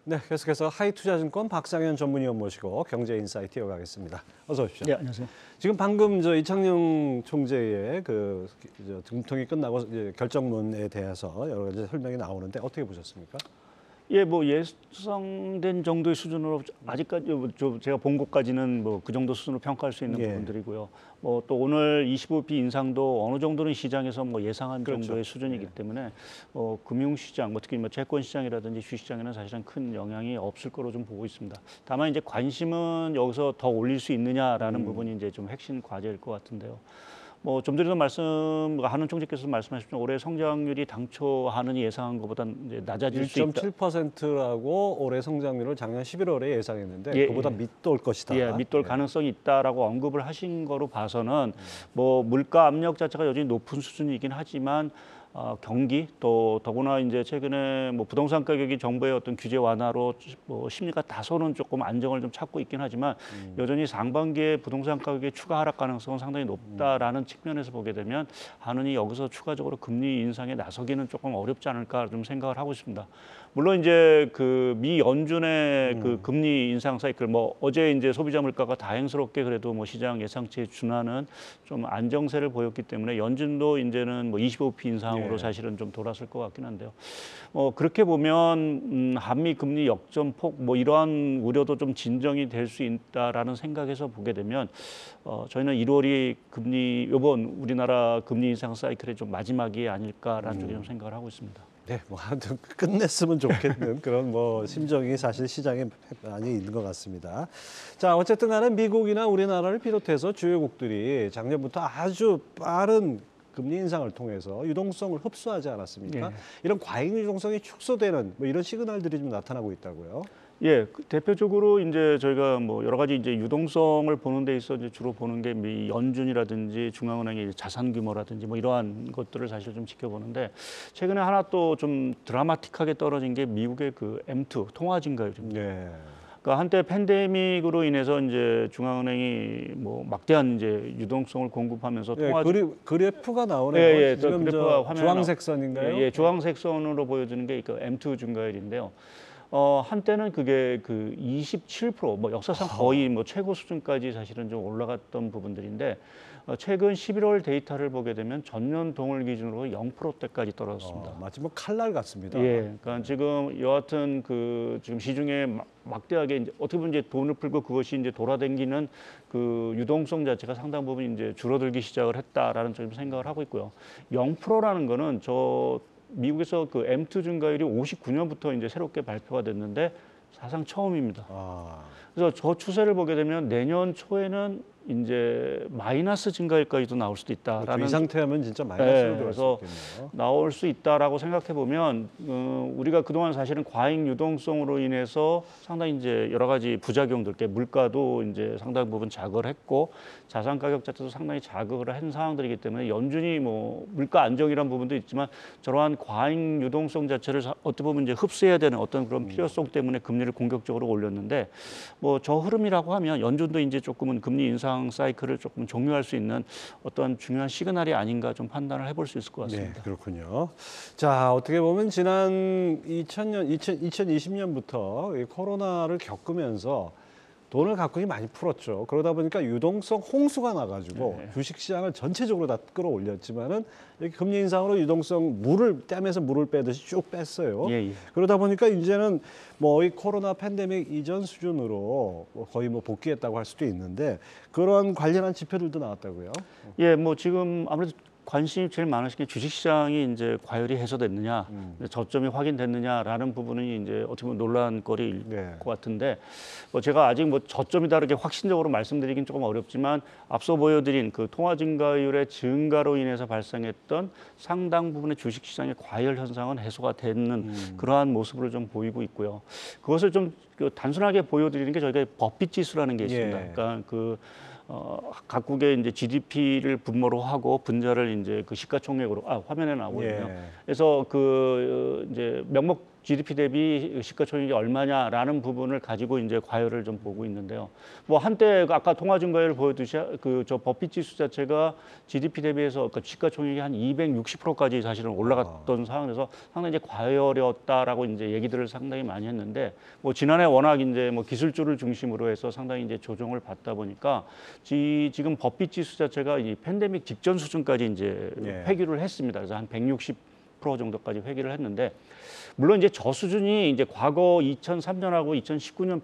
네, 계속해서 하이투자증권 박상현 전문위원 모시고 경제인사이트 이어가겠습니다. 어서 오십시오. 네, 안녕하세요. 지금 방금 이창용 총재의 등통이 끝나고 이제 결정문에 대해서 여러 가지 설명이 나오는데 어떻게 보셨습니까? 예, 뭐 예상된 정도의 수준으로 아직까지 제가 본 것까지는 뭐 그 정도 수준으로 평가할 수 있는 부분들이고요. 뭐 또 오늘 25p 인상도 어느 정도는 시장에서 뭐 예상한 정도의 수준이기 때문에 금융시장, 뭐 특히 뭐 채권 시장이라든지 주식시장에는 사실은 큰 영향이 없을 거로 좀 보고 있습니다. 다만 이제 관심은 여기서 더 올릴 수 있느냐라는 부분이 이제 좀 핵심 과제일 것 같은데요. 뭐 좀 전에도 한은 총재께서 말씀하셨지만 올해 성장률이 당초 한은이 예상한 것보다 이제 낮아질 수 있다. 1.7%라고 올해 성장률을 작년 11월에 예상했는데 그보다 밑돌 것이다. 예, 밑돌 가능성이 있다라고 언급을 하신 거로 봐서는 뭐 물가 압력 자체가 여전히 높은 수준이긴 하지만 경기 또 더구나 이제 최근에 뭐 부동산 가격이 정부의 어떤 규제 완화로 뭐 심리가 다소는 조금 안정을 좀 찾고 있긴 하지만 여전히 상반기에 부동산 가격의 추가 하락 가능성은 상당히 높다라는 측면에서 보게 되면 한은이 여기서 추가적으로 금리 인상에 나서기는 조금 어렵지 않을까 좀 생각을 하고 있습니다. 물론 이제 그 미 연준의 그 금리 인상 사이클 뭐 어제 이제 소비자 물가가 다행스럽게 그래도 뭐 시장 예상치에 준하는 좀 안정세를 보였기 때문에 연준도 이제는 뭐 25p 인상으로 사실은 좀 돌아설 것 같긴 한데요. 그렇게 보면 한미 금리 역전폭 뭐 이러한 우려도 좀 진정이 될 수 있다라는 생각에서 보게 되면 저희는 1월이 이번 우리나라 금리 인상 사이클의 좀 마지막이 아닐까라는 쪽에 좀 생각을 하고 있습니다. 네, 뭐 아무튼 끝냈으면 좋겠는 그런 뭐 심정이 사실 시장에 많이 있는 것 같습니다. 자, 어쨌든 간에 미국이나 우리나라를 비롯해서 주요국들이 작년부터 아주 빠른 금리 인상을 통해서 유동성을 흡수하지 않았습니까? 이런 과잉 유동성이 축소되는 뭐 이런 시그널들이 좀 나타나고 있다고요. 예, 대표적으로 이제 저희가 뭐 여러 가지 이제 유동성을 보는 데 있어 이제 주로 보는 게 미 연준이라든지 중앙은행의 자산 규모라든지 뭐 이러한 것들을 사실 좀 지켜보는데 최근에 하나 또 좀 드라마틱하게 떨어진 게 미국의 그 M2 통화 증가율입니다. 그러니까 한때 팬데믹으로 인해서 이제 중앙은행이 뭐 막대한 이제 유동성을 공급하면서 통화 그래프가 나오네요. 지금 그래프가 화면에 주황색 선인가요? 예, 주황색 선으로 보여주는 게 그 M2 증가율인데요. 한때는 그게 그 27%, 뭐 역사상 거의 뭐 최고 수준까지 사실은 좀 올라갔던 부분들인데 최근 11월 데이터를 보게 되면 전년 동월 기준으로 0%대까지 떨어졌습니다. 마치 뭐 칼날 같습니다. 예, 그러니까 지금 여하튼 그 지금 시중에 막대하게 이제 어떻게 보면 이제 돈을 풀고 그것이 이제 돌아다니는 그 유동성 자체가 상당 부분 이제 줄어들기 시작을 했다라는 좀 생각을 하고 있고요. 0%라는 거는 미국에서 그 M2 증가율이 59년부터 이제 새롭게 발표가 됐는데 사상 처음입니다. 그래서 저 추세를 보게 되면 내년 초에는 이제 마이너스 증가율까지도 나올 수도 있다라는 이 상태하면 진짜 마이너스로 들어갈 수 그래서 있겠네요. 나올 수 있다라고 생각해 보면 우리가 그동안 사실은 과잉 유동성으로 인해서 상당히 이제 여러 가지 부작용들, 물가도 이제 상당 부분 자극을 했고 자산 가격 자체도 상당히 자극을 한 상황들이기 때문에 연준이 뭐 물가 안정이란 부분도 있지만 저러한 과잉 유동성 자체를 어떻게 보면 이제 흡수해야 되는 어떤 그런 필요성 때문에 금리를 공격적으로 올렸는데 뭐 저 흐름이라고 하면 연준도 이제 조금은 금리 인상 사이클을 조금 종료할 수 있는 어떤 중요한 시그널이 아닌가 좀 판단을 해볼 수 있을 것 같습니다. 네, 그렇군요. 자, 어떻게 보면 지난 2020년부터 코로나를 겪으면서 돈을 갖고 많이 풀었죠. 그러다 보니까 유동성 홍수가 나가지고 주식시장을 전체적으로 다 끌어올렸지만은 이렇게 금리 인상으로 유동성 댐에서 물을 빼듯이 쭉 뺐어요. 그러다 보니까 이제는 뭐 이 코로나 팬데믹 이전 수준으로 거의 뭐 복귀했다고 할 수도 있는데 그런 관련한 지표들도 나왔다고요. 예, 뭐 지금 아무래도 관심이 제일 많으신 게 주식시장이 이제 과열이 해소됐느냐, 저점이 확인됐느냐라는 부분이 이제 어떻게 보면 논란거리일 것 같은데, 뭐 제가 아직 뭐 저점이다 이렇게 확신적으로 말씀드리긴 조금 어렵지만 앞서 보여드린 그 통화 증가율의 증가로 인해서 발생했던 상당 부분의 주식시장의 과열 현상은 해소가 되는 그러한 모습을 좀 보이고 있고요. 그것을 좀 단순하게 보여드리는 게 저희가 버핏 지수라는 게 있습니다. 그러니까 각국의 이제 GDP를 분모로 하고 분자를 이제 그 시가총액으로 화면에 나오거든요. 그래서 그 이제 명목 GDP 대비 시가총액이 얼마냐라는 부분을 가지고 이제 과열을 좀 보고 있는데요. 뭐 한때 아까 통화증가율 보여듯이 그 저 버핏 지수 자체가 GDP 대비해서 그러니까 시가총액이 한 260%까지 사실은 올라갔던 상황에서 상당히 이제 과열이었다라고 이제 얘기들을 상당히 많이 했는데 뭐 지난해 워낙 이제 뭐 기술주를 중심으로 해서 상당히 이제 조정을 받다 보니까 지금 버핏 지수 자체가 이 팬데믹 직전 수준까지 이제 회귀를 했습니다. 그래서 한 160% 정도까지 회귀를 했는데 물론 이제 저 수준이 이제 과거 2003년하고 2019년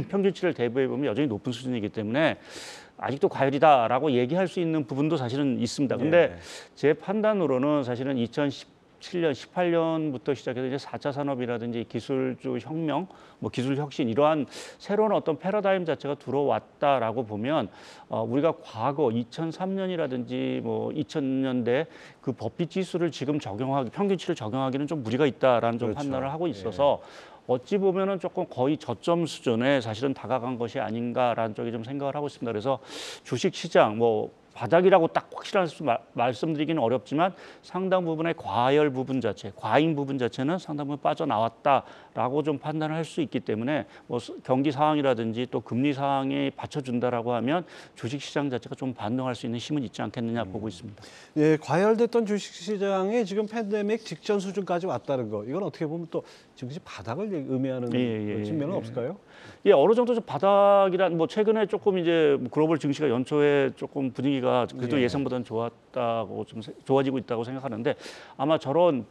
평균치를 대비해 보면 여전히 높은 수준이기 때문에 아직도 과열이다라고 얘기할 수 있는 부분도 사실은 있습니다. 근데 제 판단으로는 사실은 2017년, 18년부터 시작해서 이제 4차 산업이라든지 기술주 혁명, 뭐 기술 혁신 이러한 새로운 어떤 패러다임 자체가 들어왔다라고 보면 우리가 과거 2003년이라든지 뭐 2000년대 그 버핏 지수를 지금 적용하기 평균치를 적용하기는 좀 무리가 있다라는 좀 판단을 하고 있어서 어찌 보면은 조금 거의 저점 수준에 사실은 다가간 것이 아닌가라는 쪽에 좀 생각을 하고 있습니다. 그래서 주식 시장 뭐 바닥이라고 딱 확실한 말씀드리기는 어렵지만 상당 부분의 과열 부분 자체, 과잉 부분 자체는 상당 부분 빠져나왔다라고 좀 판단을 할 수 있기 때문에 뭐 경기 상황이라든지 또 금리 상황이 받쳐준다라고 하면 주식 시장 자체가 좀 반등할 수 있는 힘은 있지 않겠느냐 보고 있습니다. 예, 과열됐던 주식 시장이 지금 팬데믹 직전 수준까지 왔다는 거, 이건 어떻게 보면 또 증시 바닥을 의미하는 측면은 없을까요? 예, 어느 정도 좀 바닥이란 뭐 최근에 조금 이제 글로벌 증시가 연초에 조금 분위기가 그래도 예상보다는 좋았다고 좀 좋아지고 있다고 생각하는데 아마 저런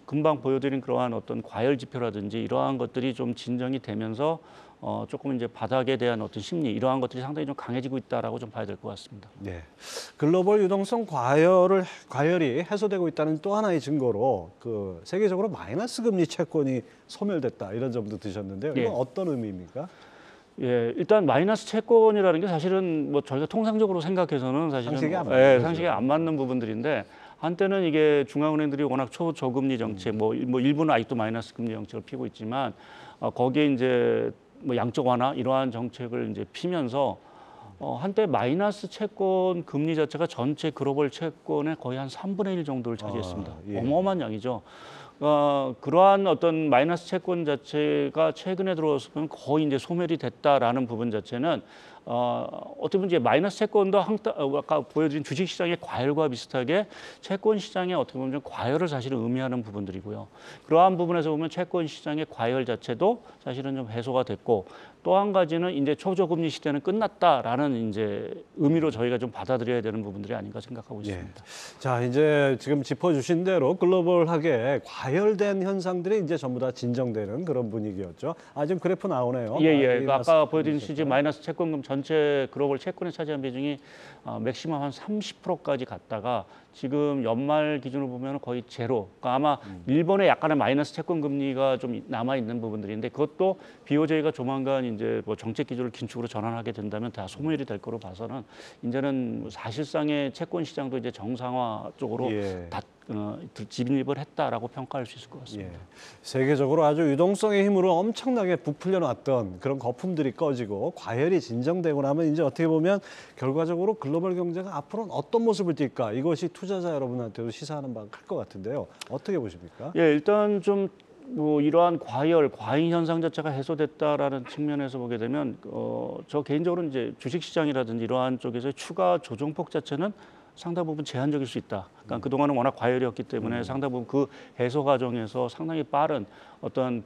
금방 보여드린 그러한 어떤 과열 지표라든지 이러한 것들이 좀 진정이 되면서 조금 이제 바닥에 대한 어떤 심리 이러한 것들이 상당히 좀 강해지고 있다라고 좀 봐야 될 것 같습니다. 네, 글로벌 유동성 과열이 해소되고 있다는 또 하나의 증거로 그 세계적으로 마이너스 금리 채권이 소멸됐다 이런 점도 드셨는데요. 이건 어떤 의미입니까? 예, 일단 마이너스 채권이라는 게 사실은 뭐 저희가 통상적으로 생각해서는 사실은 상식에 안 맞는 부분들인데 한때는 이게 중앙은행들이 워낙 초저금리 정책, 뭐 일부는 아직도 마이너스 금리 정책을 피고 있지만 거기에 이제 뭐 양적 완화 이러한 정책을 이제 피면서 한때 마이너스 채권 금리 자체가 전체 글로벌 채권의 거의 한 3분의 1 정도를 차지했습니다. 어마어마한 양이죠. 그러한 어떤 마이너스 채권 자체가 최근에 들어서면 거의 이제 소멸이 됐다라는 부분 자체는 어떻게 보면 이제 마이너스 채권도 아까 보여드린 주식 시장의 과열과 비슷하게 채권 시장의 어떻게 보면 좀 과열을 사실은 의미하는 부분들이고요. 그러한 부분에서 보면 채권 시장의 과열 자체도 사실은 좀 해소가 됐고 또 한 가지는 이제 초저금리 시대는 끝났다라는 이제 의미로 저희가 좀 받아들여야 되는 부분들이 아닌가 생각하고 있습니다. 자, 이제 지금 짚어주신 대로 글로벌하게 과열된 현상들이 이제 전부 다 진정되는 그런 분위기였죠. 지금 그래프 나오네요. 아까 보여드린 지금 마이너스 채권금 전체 글로벌 채권에 차지한 비중이 맥시멈 한 30%까지 갔다가 지금 연말 기준으로 보면 거의 제로. 그러니까 아마 일본에 약간의 마이너스 채권 금리가 좀 남아 있는 부분들인데 그것도 BOJ가 조만간 이제 뭐 정책 기조를 긴축으로 전환하게 된다면 다 소멸이 될 거로 봐서는 이제는 사실상의 채권 시장도 이제 정상화 쪽으로 진입을 했다라고 평가할 수 있을 것 같습니다. 세계적으로 아주 유동성의 힘으로 엄청나게 부풀려 놨던 그런 거품들이 꺼지고 과열이 진정되고 나면 이제 어떻게 보면 결과적으로 글로벌 경제가 앞으로는 어떤 모습을 띌까, 이것이 투자자 여러분한테도 시사하는 바가 클 것 같은데요. 어떻게 보십니까? 일단 좀 뭐 이러한 과잉 현상 자체가 해소됐다라는 측면에서 보게 되면 저 개인적으로는 이제 주식 시장이라든지 이러한 쪽에서 추가 조정폭 자체는 상당 부분 제한적일 수 있다. 그러니까 그동안은 워낙 과열이었기 때문에 상당 부분 그 해소 과정에서 상당히 빠른 어떤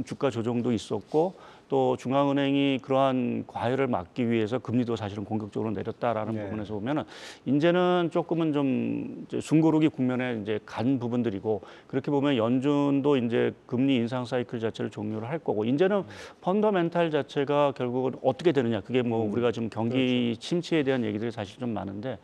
주가 조정도 있었고 또 중앙은행이 그러한 과열을 막기 위해서 금리도 사실은 공격적으로 내렸다라는 부분에서 보면은 이제는 조금은 좀 이제 숨고르기 국면에 이제 간 부분들이고 그렇게 보면 연준도 이제 금리 인상 사이클 자체를 종료를 할 거고 이제는 펀더멘탈 자체가 결국은 어떻게 되느냐 그게 뭐 우리가 지금 경기 침체에 대한 얘기들이 사실 좀 많은데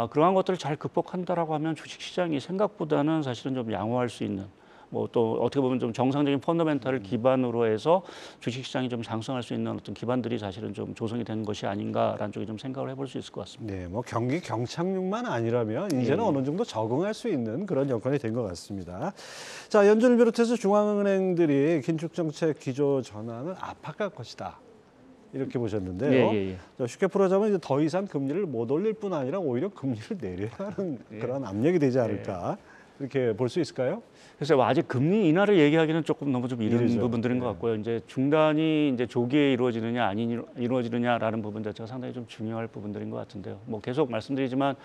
그러한 것들을 잘 극복한다라고 하면 주식 시장이 생각보다는 사실은 좀 양호할 수 있는 뭐 또 어떻게 보면 좀 정상적인 펀더멘탈을 기반으로 해서 주식시장이 좀 상승할 수 있는 어떤 기반들이 사실은 좀 조성이 된 것이 아닌가라는 쪽에 좀 생각을 해볼 수 있을 것 같습니다. 네, 뭐 경기 경착륙만 아니라면 이제는 어느 정도 적응할 수 있는 그런 여건이 된 것 같습니다. 자, 연준을 비롯해서 중앙은행들이 긴축 정책 기조 전환을 압박할 것이다. 이렇게 보셨는데요. 쉽게 풀어자면 이제 더 이상 금리를 못 올릴 뿐 아니라 오히려 금리를 내려야 하는 그런 압력이 되지 않을까. 이렇게 볼 수 있을까요? 그래서 아직 금리 인하를 얘기하기는 조금 너무 좀 이른 이르죠. 부분들인 것 같고요. 이제 중단이 이제 조기에 이루어지느냐 아니 이루어지느냐라는 부분 자체가 상당히 좀 중요할 부분들인 것 같은데요. 뭐 계속 말씀드리지만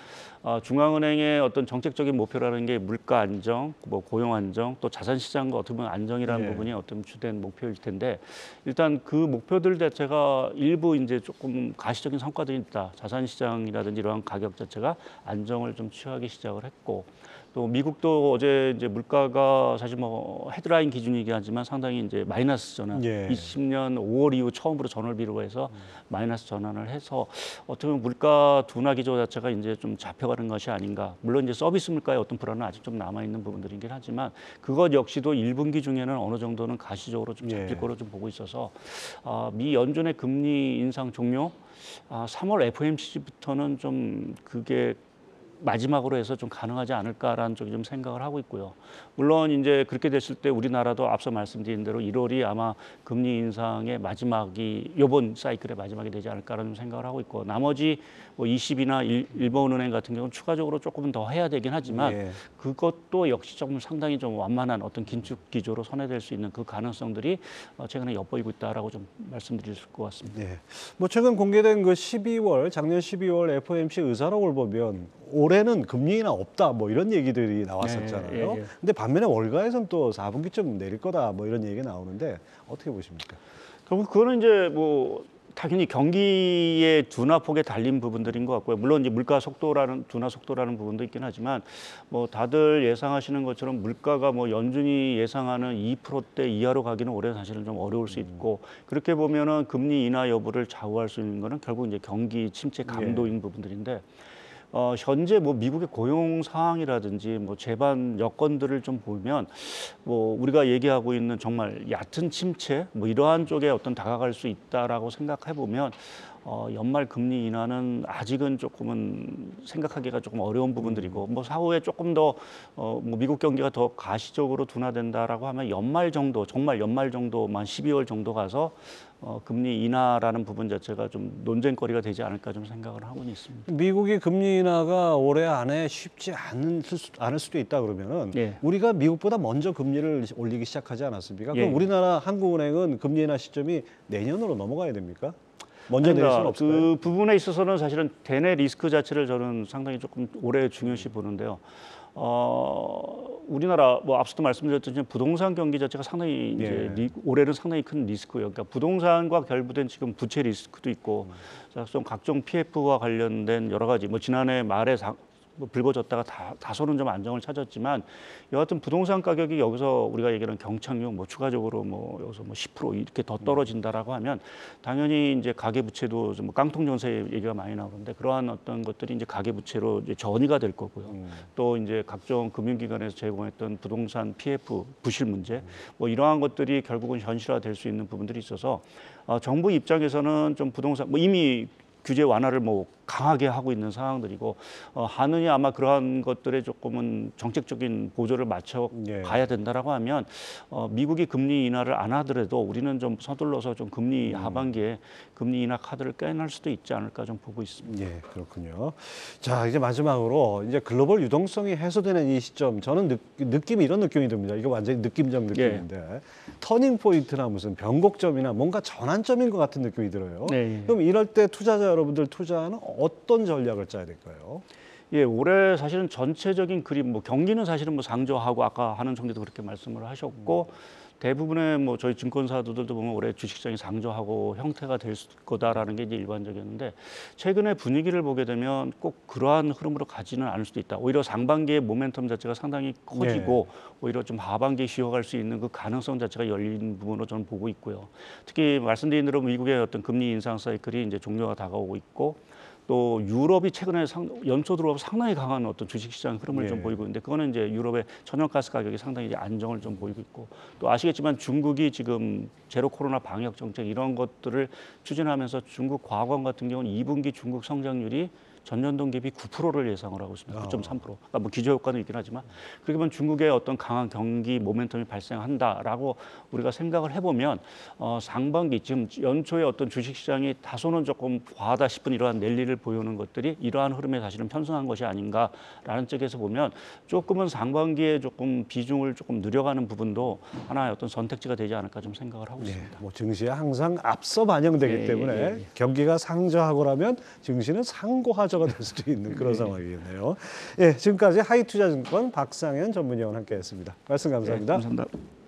중앙은행의 어떤 정책적인 목표라는 게 물가 안정, 뭐 고용 안정, 또 자산 시장과 어떻게 보면 안정이라는 부분이 어떤 주된 목표일 텐데 일단 그 목표들 자체가 일부 이제 조금 가시적인 성과들이 있다. 자산 시장이라든지 이러한 가격 자체가 안정을 좀 취하기 시작을 했고. 또 미국도 어제 이제 물가가 사실 뭐 헤드라인 기준이긴 하지만 상당히 이제 마이너스 전환, 20년 5월 이후 처음으로 전월비로 해서 마이너스 전환을 해서 어떻게 보면 물가 둔화 기조 자체가 이제 좀 잡혀가는 것이 아닌가. 물론 이제 서비스 물가의 어떤 불안은 아직 좀 남아 있는 부분들이긴 하지만 그것 역시도 1분기 중에는 어느 정도는 가시적으로 좀 잡힐 거로 좀 보고 있어서 미 연준의 금리 인상 종료 3월 FOMC부터는 좀 그게 마지막으로 해서 좀 가능하지 않을까라는 쪽이 좀 생각을 하고 있고요. 물론 이제 그렇게 됐을 때 우리나라도 앞서 말씀드린 대로 1월이 아마 금리 인상의 마지막이 이번 사이클의 마지막이 되지 않을까라는 생각을 하고 있고 나머지 뭐 20이나 일본은행 같은 경우는 추가적으로 조금 더 해야 되긴 하지만 그것도 역시 조금 상당히 좀 완만한 어떤 긴축 기조로 선회될 수 있는 그 가능성들이 최근에 엿보이고 있다라고 좀 말씀드릴 수 있을 것 같습니다. 네. 뭐 최근 공개된 그 작년 12월 FOMC 의사록을 보면 올해는 금리 인하 없다 뭐 이런 얘기들이 나왔었잖아요. 근데 반면에 월가에서는 또 4분기쯤 내릴 거다 뭐 이런 얘기가 나오는데 어떻게 보십니까? 그럼 그거는 이제 뭐 당연히 경기의 둔화폭에 달린 부분들인 것 같고요. 물론 이제 물가 속도라는 둔화 속도라는 부분도 있긴 하지만 뭐 다들 예상하시는 것처럼 물가가 뭐 연준이 예상하는 2%대 이하로 가기는 올해 사실은 좀 어려울 수 있고 그렇게 보면은 금리 인하 여부를 좌우할 수 있는 거는 결국 이제 경기 침체 감도인 부분들인데 현재 뭐 미국의 고용 상황이라든지 뭐 재반 여건들을 좀 보면 뭐 우리가 얘기하고 있는 정말 얕은 침체 뭐 이러한 쪽에 어떤 다가갈 수 있다라고 생각해 보면 연말 금리 인하는 아직은 조금은 생각하기가 조금 어려운 부분들이고 뭐 사후에 조금 더 뭐 미국 경기가 더 가시적으로 둔화된다라고 하면 연말 정도 정말 연말 정도만 12월 정도 가서 금리 인하라는 부분 자체가 좀 논쟁거리가 되지 않을까 좀 생각을 하고는 있습니다. 미국이 금리 인하가 올해 안에 쉽지 않을 수도 있다 그러면은 우리가 미국보다 먼저 금리를 올리기 시작하지 않았습니까? 그럼 우리나라 한국은행은 금리 인하 시점이 내년으로 넘어가야 됩니까? 먼저 낼 수는 없을까요? 그 부분에 있어서는 사실은 대내 리스크 자체를 저는 상당히 조금 오래 중요시 보는데요. 우리나라 뭐 앞서도 말씀드렸듯이 부동산 경기 자체가 상당히 이제 올해는 상당히 큰 리스크예요. 그러니까 부동산과 결부된 지금 부채 리스크도 있고 좀 각종 PF와 관련된 여러 가지 뭐 지난해 말에 뭐 불거졌다가 다소는 좀 안정을 찾았지만 여하튼 부동산 가격이 여기서 우리가 얘기하는 경착륙 뭐 추가적으로 뭐 여기서 뭐 10% 이렇게 더 떨어진다라고 하면 당연히 이제 가계 부채도 좀 뭐 깡통 전세 얘기가 많이 나오는데 그러한 어떤 것들이 이제 가계 부채로 이제 전이가 될 거고요. 또 이제 각종 금융기관에서 제공했던 부동산 PF 부실 문제 뭐 이러한 것들이 결국은 현실화될 수 있는 부분들이 있어서 정부 입장에서는 좀 부동산 뭐 이미 규제 완화를 뭐 강하게 하고 있는 상황들이고 한은이 아마 그러한 것들에 조금은 정책적인 보조를 맞춰 가야 된다라고 하면 미국이 금리 인하를 안 하더라도 우리는 좀 서둘러서 좀 금리 하반기에 금리 인하 카드를 깨낼 수도 있지 않을까 좀 보고 있습니다. 예, 그렇군요. 자, 이제 마지막으로 이제 글로벌 유동성이 해소되는 이 시점 저는 느낌이 이런 느낌이 듭니다. 이거 완전히 느낌적 느낌인데 터닝 포인트나 무슨 변곡점이나 뭔가 전환점인 것 같은 느낌이 들어요. 그럼 이럴 때 투자자 여러분들 투자는 어떤 전략을 짜야 될까요? 예, 올해 사실은 전체적인 그림, 뭐 경기는 사실은 뭐 상저하고 아까 하는 총리도 그렇게 말씀을 하셨고 대부분의 뭐 저희 증권사들도 보면 올해 주식시장이 상저하고 형태가 될 거다라는 게 이제 일반적이었는데 최근에 분위기를 보게 되면 꼭 그러한 흐름으로 가지는 않을 수도 있다. 오히려 상반기의 모멘텀 자체가 상당히 커지고 오히려 좀 하반기에 쉬어갈 수 있는 그 가능성 자체가 열린 부분으로 저는 보고 있고요. 특히 말씀드린 대로 미국의 어떤 금리 인상 사이클이 이제 종료가 다가오고 있고 또 유럽이 최근에 연초 들어와서 상당히 강한 어떤 주식시장 흐름을 좀 보이고 있는데 그거는 이제 유럽의 천연가스 가격이 상당히 이제 안정을 좀 보이고 있고 또 아시겠지만 중국이 지금 제로 코로나 방역 정책 이런 것들을 추진하면서 중국 과관 같은 경우는 2분기 중국 성장률이 전년 동기 대비 9%를 예상을 하고 있습니다. 9.3%. 그러니까 뭐 기저 효과는 있긴 하지만 그렇게 보면 중국의 어떤 강한 경기 모멘텀이 발생한다라고 우리가 생각을 해보면 상반기 지금 연초에 어떤 주식시장이 다소는 조금 과하다 싶은 이러한 랠리를 보이는 것들이 이러한 흐름에 사실은 편승한 것이 아닌가라는 쪽에서 보면 조금은 상반기에 조금 비중을 조금 늘려가는 부분도 하나의 어떤 선택지가 되지 않을까 좀 생각을 하고 있습니다. 뭐 증시에 항상 앞서 반영되기 때문에 경기가 상저하고라면 증시는 상고하저가 될 수도 있는 그런 상황이겠네요. 예, 지금까지 하이투자증권 박상현 전문위원 함께했습니다. 말씀 감사합니다. 감사합니다.